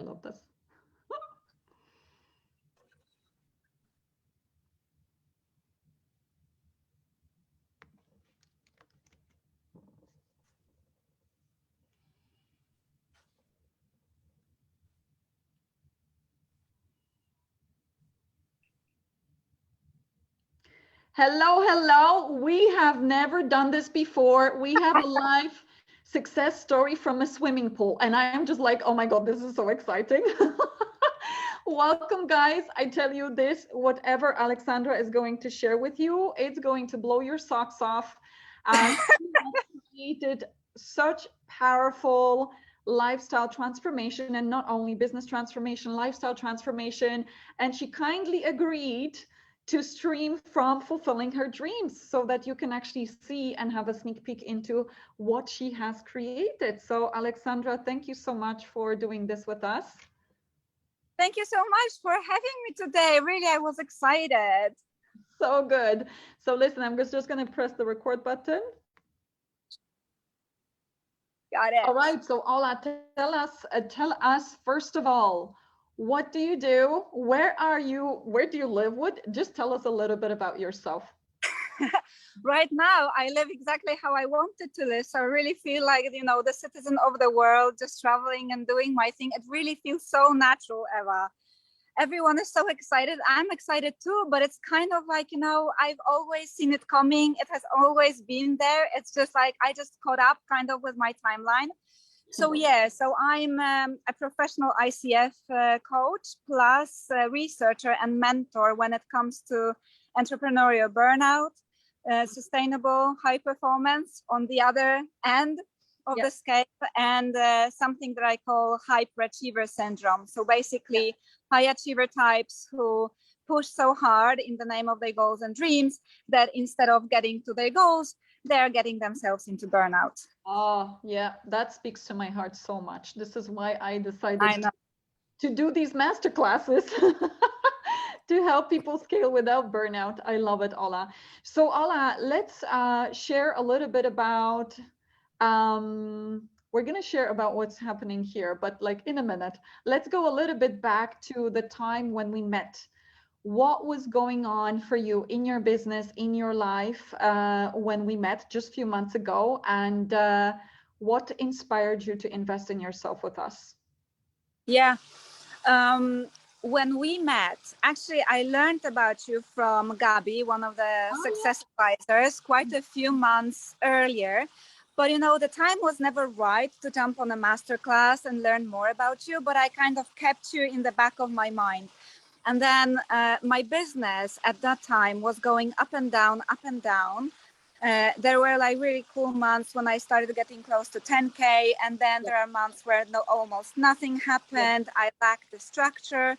love this. Hello, hello. We have never done this before. We have a live success story from a swimming pool. And I am just like, oh my God, this is so exciting. Welcome, guys. I tell you this, whatever Aleksandra is going to share with you, it's going to blow your socks off. She has created such powerful lifestyle transformation, and not only business transformation, lifestyle transformation. And she kindly agreed to stream from fulfilling her dreams so that you can actually see and have a sneak peek into what she has created. So Aleksandra, thank you so much for doing this with us. Thank you so much for having me today. Really, I was excited. So good. So listen, I'm just going to press the record button. Got it. All right. So Ola, tell us first of all, what do you do? Where are you? Where do you live? Just tell us a little bit about yourself. Right now, I live exactly how I wanted to live. So I really feel like, you know, the citizen of the world, just traveling and doing my thing. It really feels so natural, Eva. Everyone is so excited. I'm excited too, but it's kind of like, you know, I've always seen it coming. It has always been there. It's just like, I just caught up kind of with my timeline. So yeah, so I'm a professional ICF coach plus researcher and mentor when it comes to entrepreneurial burnout, sustainable high performance on the other end of the scale, and something that I call hyperachiever syndrome. So basically high achiever types who push so hard in the name of their goals and dreams that instead of getting to their goals, they're getting themselves into burnout. Oh, yeah, that speaks to my heart so much. This is why I decided to do these master classes to help people scale without burnout. I love it, Ola. So Ola, let's share a little bit about, we're going to share about what's happening here, but like in a minute, let's go a little bit back to the time when we met. What was going on for you in your business, in your life when we met just a few months ago, and what inspired you to invest in yourself with us? Yeah, when we met, actually, I learned about you from Gabi, one of the success advisors, quite a few months earlier. But, you know, the time was never right to jump on a masterclass and learn more about you, but I kind of kept you in the back of my mind. And then my business at that time was going up and down, up and down. There were like really cool months when I started getting close to 10K. And then there are months where almost nothing happened. I lacked the structure.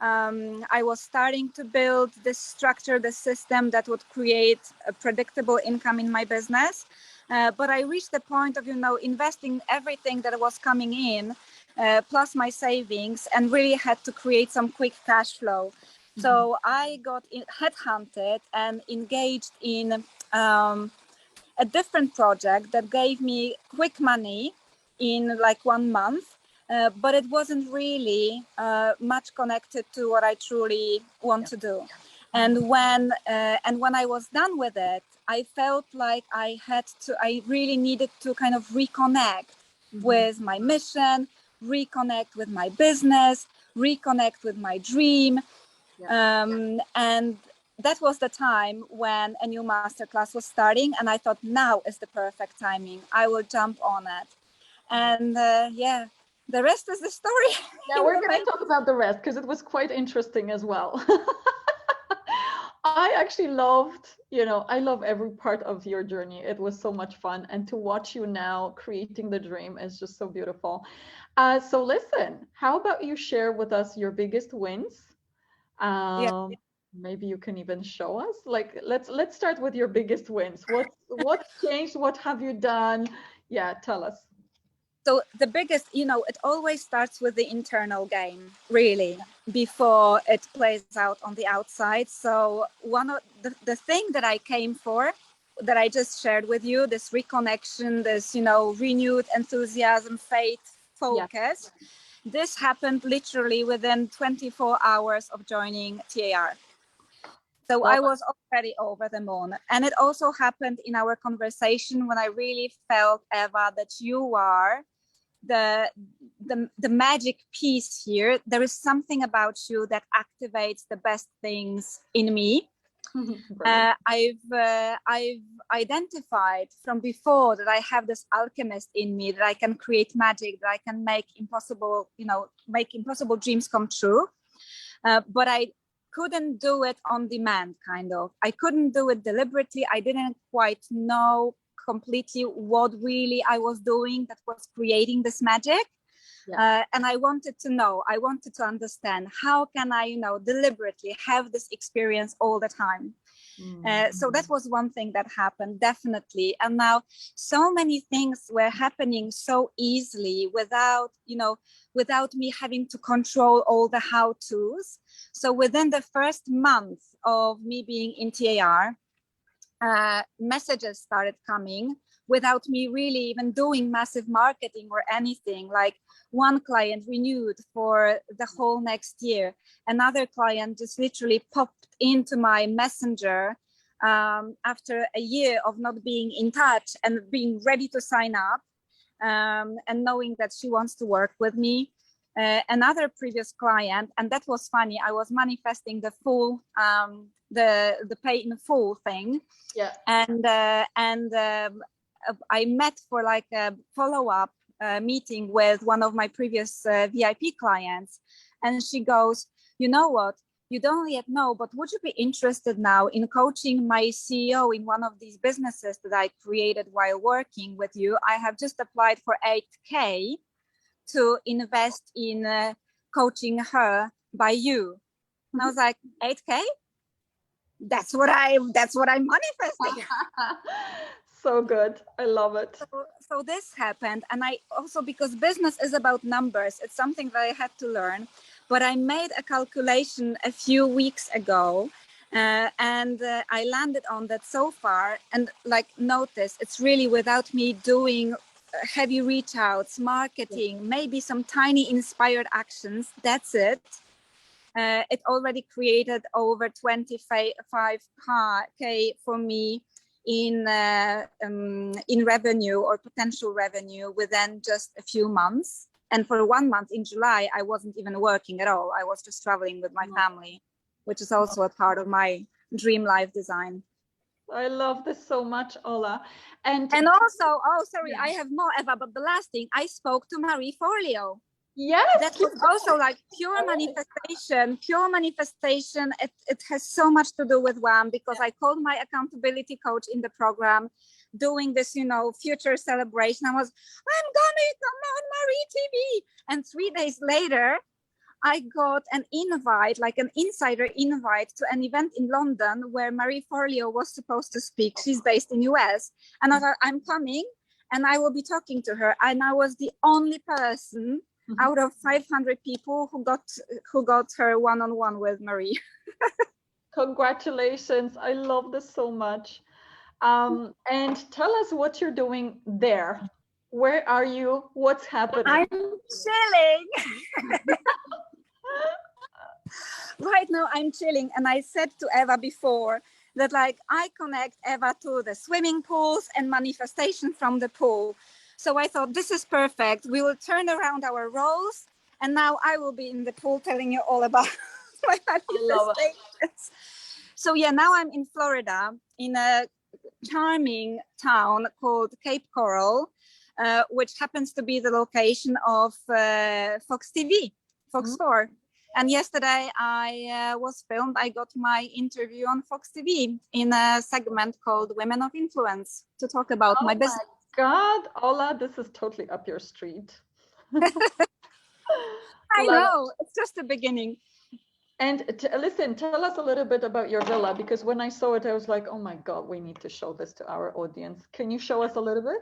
I was starting to build this structure, the system that would create a predictable income in my business. But I reached the point of, you know, investing everything that was coming in, plus my savings, and really had to create some quick cash flow. So I got headhunted and engaged in a different project that gave me quick money in like 1 month, but it wasn't really much connected to what I truly want to do. And when I was done with it, I felt like I really needed to kind of reconnect with my mission, reconnect with my business, reconnect with my dream. And that was the time when a new masterclass was starting, and I thought now is the perfect timing. I will jump on it. And yeah, the rest is the story. Yeah, we're going to talk about the rest because it was quite interesting as well. I actually loved, you know, I love every part of your journey. It was so much fun. And to watch you now creating the dream is just so beautiful. So listen, how about you share with us your biggest wins? Maybe you can even show us. Like, let's start with your biggest wins. What's changed? What have you done? Yeah, tell us. So the biggest, you know, it always starts with the internal game, really, before it plays out on the outside. So one of the thing that I came for, that I just shared with you, this reconnection, this, you know, renewed enthusiasm, faith, focus, This happened literally within 24 hours of joining TAR. So I was already over the moon. And it also happened in our conversation when I really felt, Eva, that you are the magic piece here. There is something about you that activates the best things in me. I've identified from before that I have this alchemist in me, that I can create magic, that I can make impossible dreams come true. But I couldn't do it on demand, kind of. I couldn't do it deliberately. I didn't quite know completely what really I was doing that was creating this magic. Yeah. And I wanted to know, I wanted to understand, how can I, deliberately have this experience all the time? So that was one thing that happened, definitely. And now so many things were happening so easily without me having to control all the how-tos. So within the first month of me being in TAR, messages started coming without me really even doing massive marketing or anything. Like, one client renewed for the whole next year. Another client just literally popped into my messenger after a year of not being in touch and being ready to sign up, and knowing that she wants to work with me. Another previous client, and that was funny, I was manifesting the full the pay in full thing. Yeah. And I met for like a follow-up meeting with one of my previous VIP clients, and she goes, "You know what? You don't yet know, but would you be interested now in coaching my CEO in one of these businesses that I created while working with you? I have just applied for 8K to invest in coaching her by you." And I was like, 8K? That's what I'm manifesting. So good. I love it. So this happened. And I also, because business is about numbers, it's something that I had to learn. But I made a calculation a few weeks ago, and I landed on that so far. And like, notice, it's really without me doing heavy reach outs, marketing, maybe some tiny inspired actions. That's it. It already created over 25K for me in revenue or potential revenue within just a few months. And for 1 month in July, I wasn't even working at all. I was just traveling with my family, which is also a part of my dream life design. I love this so much, Ola. And also, I have more, Eva, but the last thing, I spoke to Marie Forleo. Yes, that was also like pure manifestation. It has so much to do with WAM, because I called my accountability coach in the program, doing this, future celebration. I was, I'm gonna come on Marie TV. And 3 days later, I got an invite, like an insider invite, to an event in London where Marie Forleo was supposed to speak. She's based in US. And I thought, I'm coming and I will be talking to her. And I was the only person out of 500 people who got her one-on-one with Marie. Congratulations. I love this so much. And tell us what you're doing there. Where are you? What's happening? I'm chilling. Right now I'm chilling. And I said to Eva before that, like, I connect Eva to the swimming pools and manifestation from the pool. So I thought, this is perfect. We will turn around our roles, and now I will be in the pool telling you all about my manifestations. So yeah, now I'm in Florida, in a charming town called Cape Coral, which happens to be the location of Fox TV, Fox 4. And yesterday I was filmed. I got my interview on Fox TV in a segment called Women of Influence to talk about my business. God, Ola, this is totally up your street. I know, it's just the beginning. And listen, tell us a little bit about your villa, because when I saw it, I was like, oh my God, we need to show this to our audience. Can you show us a little bit?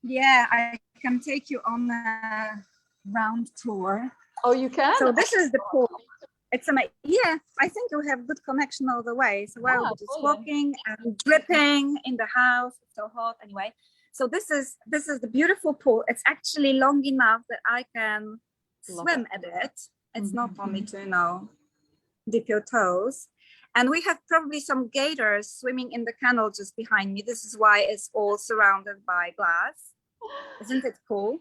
Yeah, I can take you on a round tour. Oh, you can? So this is the pool. It's amazing. Yeah, I think you have good connection all the way. So I'll be just walking and dripping in the house. It's so hot anyway. So this is the beautiful pool. It's actually long enough that I can swim a bit. It's not only to, dip your toes. And we have probably some gators swimming in the canal just behind me. This is why it's all surrounded by glass. Isn't it cool?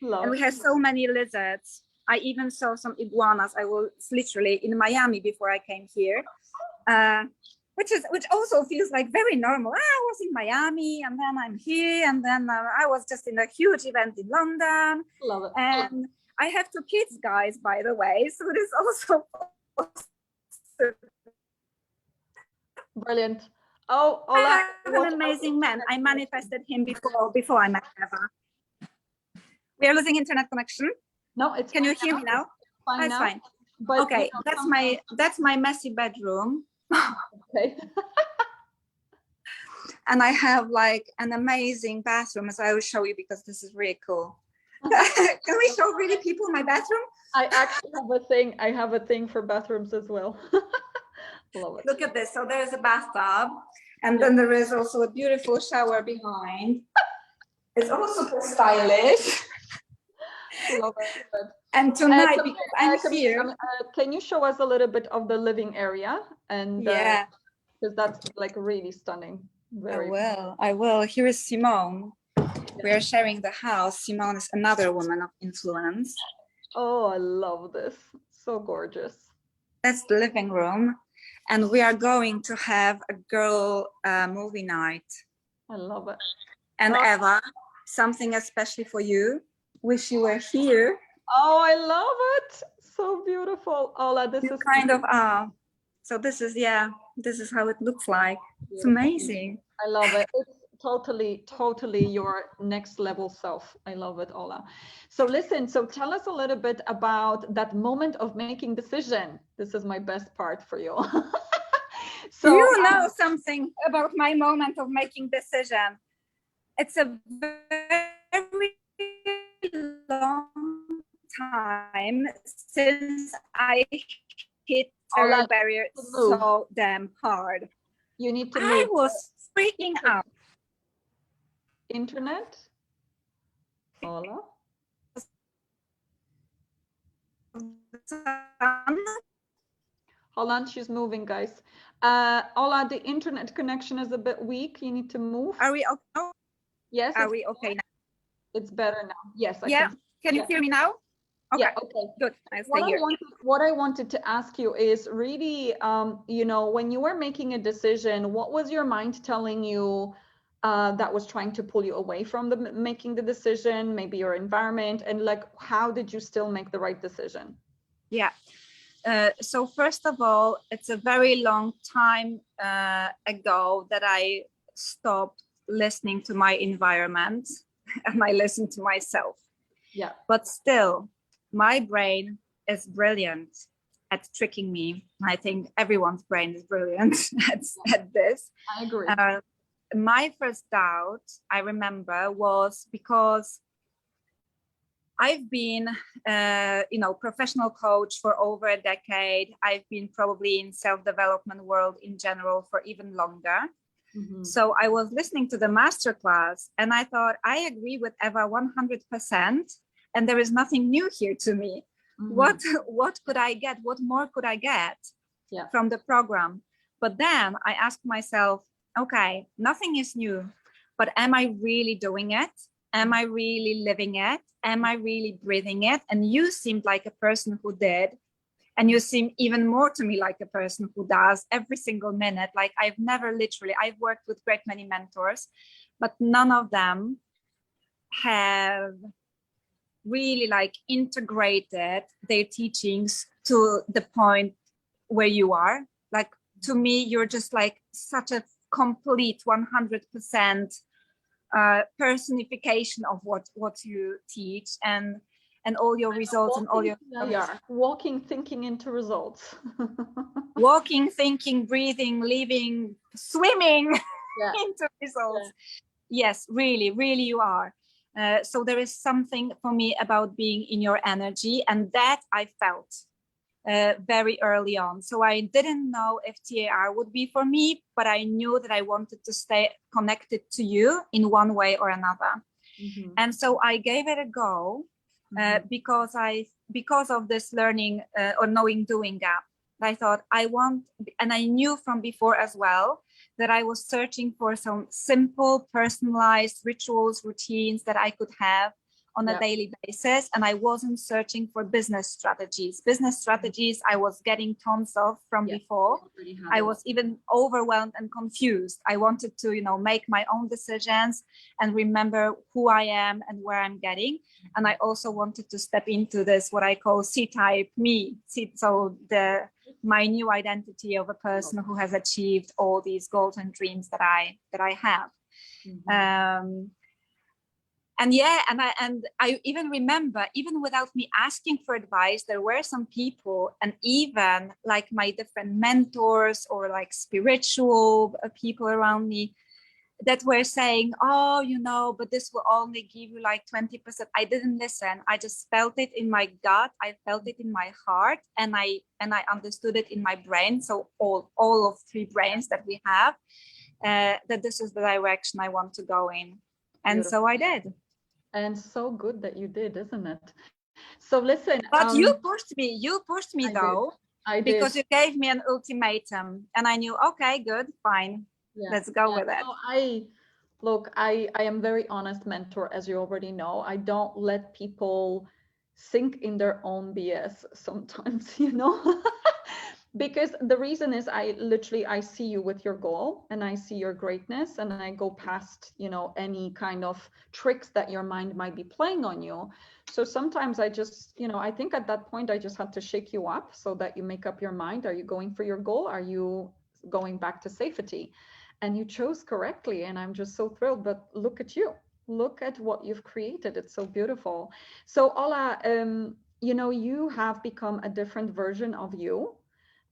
Love. And we have so many lizards. I even saw some iguanas. I was literally in Miami before I came here, which also feels like very normal. I was in Miami, and then I'm here, and then I was just in a huge event in London. Love it. And I have 2 kids, guys, by the way. So it is also brilliant. Oh, Ola, I have an amazing man. I manifested him before I met Eva. We are losing internet connection. No, it's Can you hear me now? Fine. That's fine. But okay, that's my messy bedroom. Okay. And I have like an amazing bathroom, as I will show you because this is really cool. Can we show really people my bathroom? I actually have a thing for bathrooms as well. Love it. Look at this. So there's a bathtub, and then there is also a beautiful shower behind. It's also super stylish. Love it. And tonight, because I'm here. Can you show us a little bit of the living area? And yeah, because that's like really stunning. I will. Here is Simone. We are sharing the house. Simone is another woman of influence. Oh, I love this. So gorgeous. That's the living room. And we are going to have a girl movie night. I love it. And Eva, something especially for you. Wish you were here. Oh, I love it. So beautiful. Ola, this is kind of so this is how it looks like. It's amazing. I love it. It's totally your next level self. I love it, Ola. So listen, so tell us a little bit about that moment of making decision. This is my best part for you. So you know something about my moment of making decision. It's a very long time since I hit a barrier so damn hard. You need to move. I was freaking out. Internet? Ola? Hold on, she's moving, guys. Ola, the internet connection is a bit weak. You need to move. Are we okay? Yes. Are we okay now? It's better now. Yes. Can you hear me now? Okay. Yeah, okay. Good. What I wanted to ask you is really, when you were making a decision, what was your mind telling you that was trying to pull you away from making the decision, maybe your environment, and like, how did you still make the right decision? Yeah. So first of all, it's a very long time ago that I stopped listening to my environment and I listened to myself. Yeah. But still, my brain is brilliant at tricking me. I think everyone's brain is brilliant at this. I agree. My first doubt, I remember, was because I've been, professional coach for over a decade. I've been probably in self-development world in general for even longer. Mm-hmm. So I was listening to the masterclass and I thought, I agree with Eva 100%. And there is nothing new here to me. Mm-hmm. What could I get? What more could I get from the program? But then I asked myself, okay, nothing is new, but am I really doing it? Am I really living it? Am I really breathing it? And you seemed like a person who did. And you seem even more to me like a person who does every single minute. Like I've worked with great many mentors, but none of them have really like integrated their teachings to the point where you are. Like to me, you're just like such a complete 100% personification of what you teach and all your results and all your walking, thinking into results. Walking, thinking, breathing, living, swimming into results. Yes, really, really you are. So there is something for me about being in your energy, and that I felt very early on. So I didn't know if TAR would be for me, but I knew that I wanted to stay connected to you in one way or another. Mm-hmm. And so I gave it a go. because of this learning or knowing doing gap. I thought I want, and I knew from before as well that I was searching for some simple, personalized rituals, routines that I could have on a daily basis. And I wasn't searching for business strategies. Business strategies I was getting tons of from before. I was even overwhelmed and confused. I wanted to, you know, make my own decisions and remember who I am and where I'm getting. And I also wanted to step into this, what I call C-type me. So my new identity of a person who has achieved all these goals and dreams that I have. And I even remember, even without me asking for advice, there were some people, and even like my different mentors or like spiritual people around me, that were saying, oh, you know, but this will only give you like 20%. I didn't listen. I just felt it in my gut. I felt it in my heart, and I understood it in my brain. So all of three brains that we have, that this is the direction I want to go in. And so I did. And so good that you did, isn't it? So listen. But you pushed me though. I did. Because you gave me an ultimatum, and I knew, okay, good, fine. Let's go with it. No, I am very honest mentor, as you already know. I don't let people sink in their own BS sometimes, you know, because the reason is I see you with your goal, and I see your greatness, and I go past, you know, any kind of tricks that your mind might be playing on you. So sometimes I just, you know, I think at that point I just had to shake you up so that you make up your mind. Are you going for your goal? Are you going back to safety? And you chose correctly, and I'm just so thrilled. But look at you, look at what you've created. It's so beautiful. So Ola, you know, you have become a different version of you.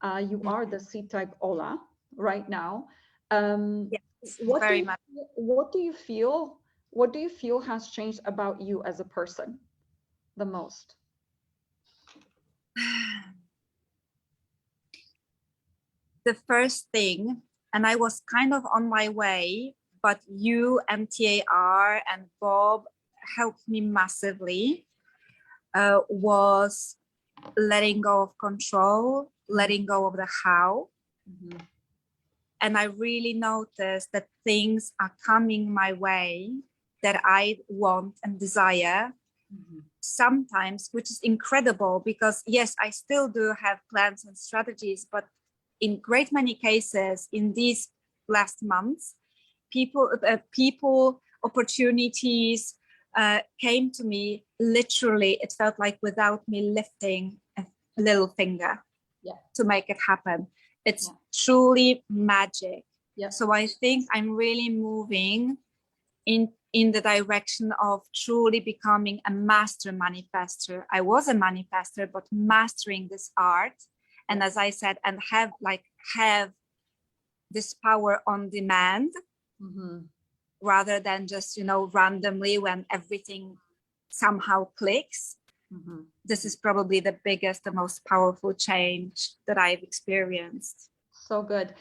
You are the C-type Ola right now. Yes, very much. What do you feel has changed about you as a person the most? The first thing, and I was kind of on my way, but you, MTAR, and Bob helped me massively, was letting go of control, letting go of the how. And I really noticed that things are coming my way that I want and desire sometimes, which is incredible, because yes, I still do have plans and strategies, but in great many cases in these last months, people, opportunities came to me literally. It felt like without me lifting a little finger to make it happen. It's truly magic. So I think I'm really moving in the direction of truly becoming a master manifester. I was a manifester, but mastering this art. And as I said, and have this power on demand, rather than just, you know, randomly when everything somehow clicks. This is probably the biggest, the most powerful change that I've experienced. So good.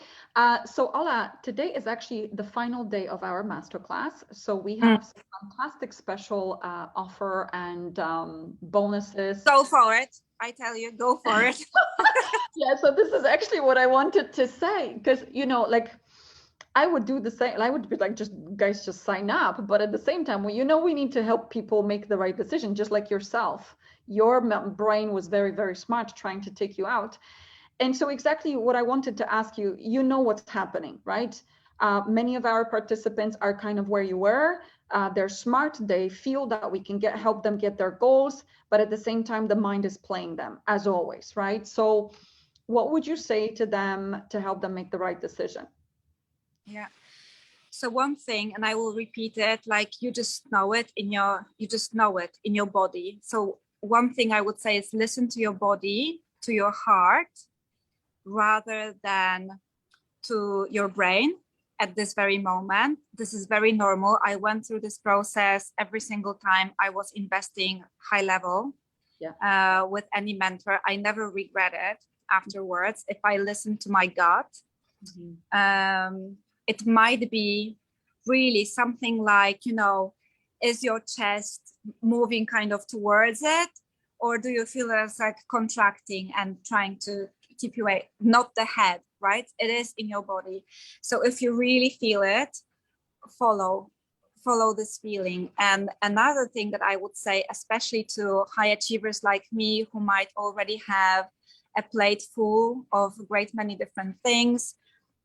So Ola, today is actually the final day of our masterclass. So we have some fantastic special offer and bonuses. Go for it. I tell you, go for it. Yeah, so this is actually what I wanted to say, because, you know, like I would do the same. I would be like, just guys, just sign up. But at the same time, well, you know, we need to help people make the right decision, just like yourself. Your brain was very, very smart trying to take you out. And so exactly what I wanted to ask you, you know what's happening, right? Many of our participants are kind of where you were. They're smart. They feel that we can help them get their goals, but at the same time, the mind is playing them, as always, right? So what would you say to them to help them make the right decision? Yeah. So one thing, and I will repeat it, like you just know it in your body. So one thing I would say is listen to your body, to your heart, rather than to your brain at this very moment. This is very normal. I went through this process every single time I was investing high level with any mentor. I never regret it afterwards if I listen to my gut. It might be really something like, you know, is your chest moving kind of towards it, or do you feel it's like contracting and trying to keep you away? Not the head, right? It is in your body. So if you really feel it, follow this feeling. And another thing that I would say, especially to high achievers like me who might already have a plate full of a great many different things,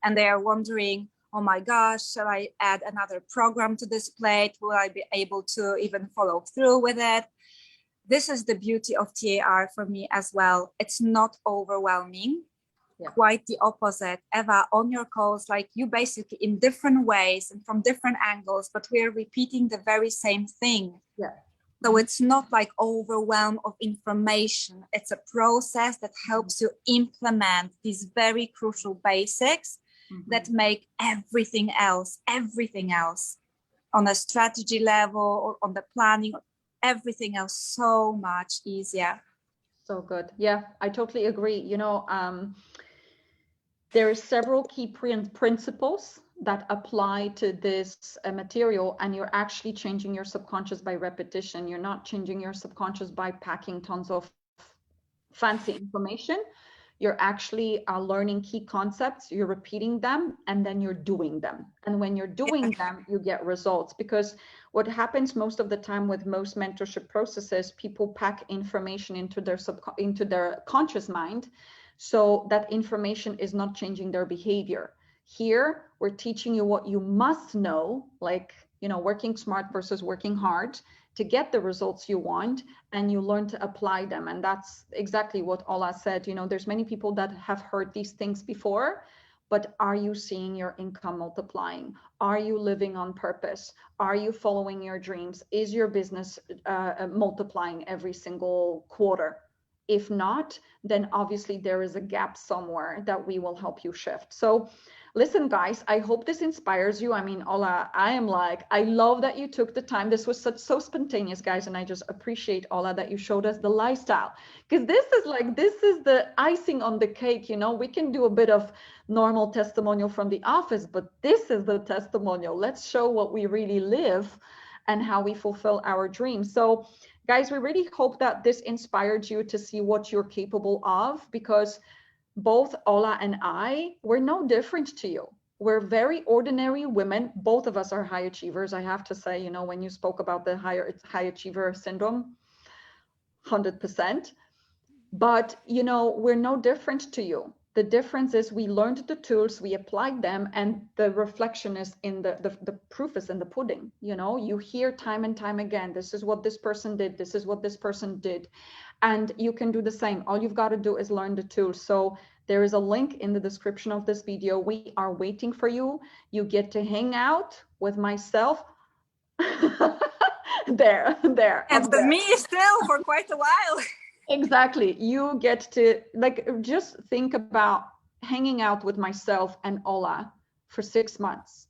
and they are wondering, oh my gosh, shall I add another program to this plate? Will I be able to even follow through with it? This is the beauty of TAR for me as well. It's not overwhelming. Yeah. Quite the opposite. Eva, on your calls, like you basically in different ways and from different angles, but we're repeating the very same thing. Yeah. So it's not like overwhelm of information. It's a process that helps you implement these very crucial basics that make everything else on a strategy level or on the planning, everything else so much easier. So good. Yeah, I totally agree. You know, there are several key principles that apply to this material, and you're actually changing your subconscious by repetition. You're not changing your subconscious by packing tons of fancy information. You're actually learning key concepts, you're repeating them, and then you're doing them. And when you're doing them, you get results. Because what happens most of the time with most mentorship processes, people pack information into their conscious mind, so that information is not changing their behavior. Here, we're teaching you what you must know, like, you know, working smart versus working hard to get the results you want, and you learn to apply them. And that's exactly what Ola said. You know, there's many people that have heard these things before, but are you seeing your income multiplying? Are you living on purpose? Are you following your dreams? Is your business multiplying every single quarter? If not, then obviously there is a gap somewhere that we will help you shift. So listen, guys, I hope this inspires you. I mean, Ola, I love that you took the time. This was so spontaneous, guys. And I just appreciate, Ola, that you showed us the lifestyle, because this is the icing on the cake. You know, we can do a bit of normal testimonial from the office, but this is the testimonial. Let's show what we really live and how we fulfill our dreams. So guys, we really hope that this inspired you to see what you're capable of, because both Ola and I, we're no different to you. We're very ordinary women. Both of us are high achievers. I have to say, you know, when you spoke about the high achiever syndrome, 100%. But, you know, we're no different to you. The difference is we learned the tools, we applied them, and the reflection is in the proof is in the pudding. You know, you hear time and time again, this is what this person did, this is what this person did. And you can do the same. All you've got to do is learn the tools. So there is a link in the description of this video. We are waiting for you. You get to hang out with myself. there. And with me still for quite a while. Exactly. You get to, like, just think about hanging out with myself and Ola for 6 months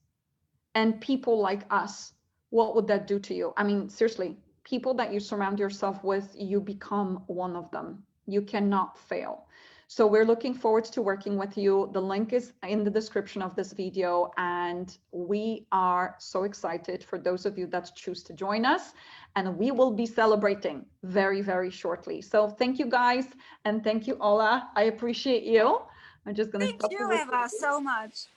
and people like us. What would that do to you? I mean, seriously, people that you surround yourself with, you become one of them. You cannot fail. So we're looking forward to working with you. The link is in the description of this video, and we are so excited for those of you that choose to join us, and we will be celebrating very, very shortly. So thank you guys, and thank you, Ola. I appreciate you. I'm just going to stop. Thank you, Eva, so much.